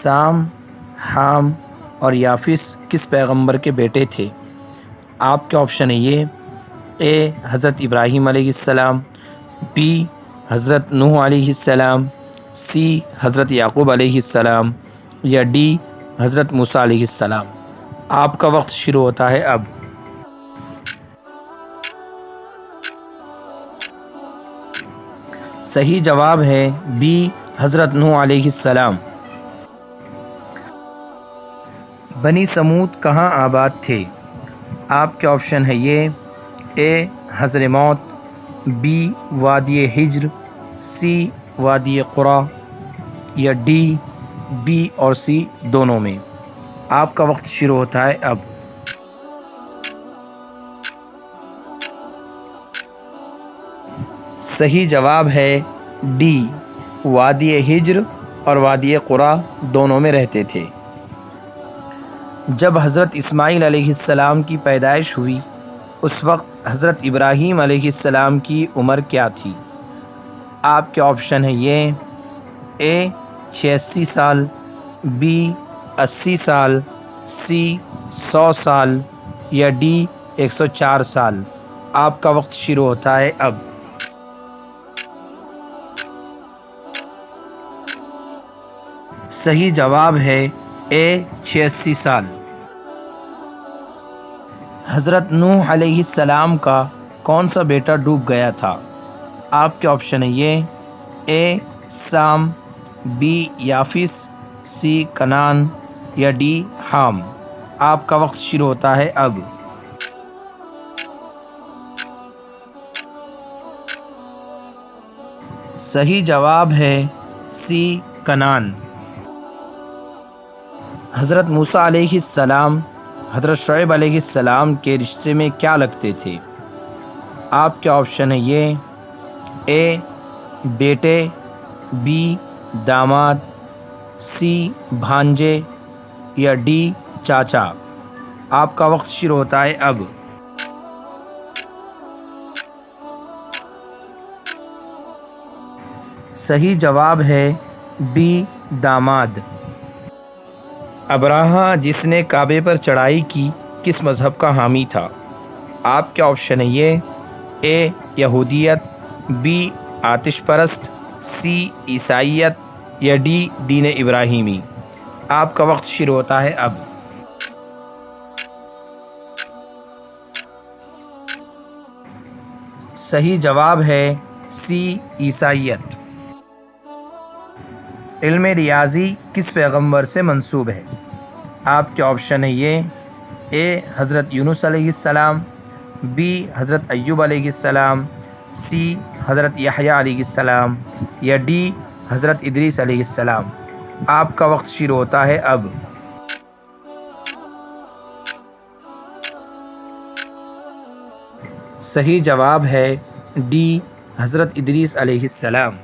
سام، حام اور یافس کس پیغمبر کے بیٹے تھے؟ آپ کے آپشن ہے یہ: اے حضرت ابراہیم علیہ السلام، بی حضرت نوح علیہ السلام، سی حضرت یعقوب علیہ السلام، یا ڈی حضرت موسیٰ علیہ السلام۔ آپ کا وقت شروع ہوتا ہے اب۔ صحیح جواب ہے بی حضرت نوح علیہ السلام۔ بنی سمود کہاں آباد تھے؟ آپ کے آپشن ہے یہ: اے حضرموت، بی وادی ہجر، سی وادی قرا، یا ڈی بی اور سی دونوں میں۔ آپ کا وقت شروع ہوتا ہے اب۔ صحیح جواب ہے ڈی، وادی ہجر اور وادی قرا دونوں میں رہتے تھے۔ جب حضرت اسماعیل علیہ السلام کی پیدائش ہوئی اس وقت حضرت ابراہیم علیہ السلام کی عمر کیا تھی؟ آپ کے آپشن ہے یہ: اے 86 سال، بی 80 سال، سی 100 سال، یا ڈی 104 سال۔ آپ کا وقت شروع ہوتا ہے اب۔ صحیح جواب ہے اے 86 سال۔ حضرت نوح علیہ السلام کا کون سا بیٹا ڈوب گیا تھا؟ آپ کے آپشن ہے یہ: اے سام، بی یافس، سی کنان، یا ڈی حام۔ آپ کا وقت شروع ہوتا ہے اب۔ صحیح جواب ہے سی کنان۔ حضرت موسیٰ علیہ السلام حضرت شعیب علیہ السلام کے رشتے میں کیا لگتے تھے؟ آپ کے آپشن ہے یہ: اے بیٹے، بی داماد، سی بھانجے، یا ڈی چاچا۔ آپ کا وقت شروع ہوتا ہے اب۔ صحیح جواب ہے بی داماد۔ ابراہہ جس نے کعبے پر چڑھائی کی کس مذہب کا حامی تھا؟ آپ کے آپشن ہے یہ: اے یہودیت، بی آتش پرست، سی عیسائیت، یا ڈی دین ابراہیمی۔ آپ کا وقت شروع ہوتا ہے اب۔ صحیح جواب ہے سی عیسائیت۔ علم ریاضی کس پیغمبر سے منسوب ہے؟ آپ کے آپشن ہے یہ: اے حضرت یونس علیہ السلام، بی حضرت ایوب علیہ السلام، سی حضرت یحییٰ علیہ السلام، یا ڈی حضرت ادریس علیہ السلام۔ آپ کا وقت شروع ہوتا ہے اب۔ صحیح جواب ہے ڈی حضرت ادریس علیہ السلام۔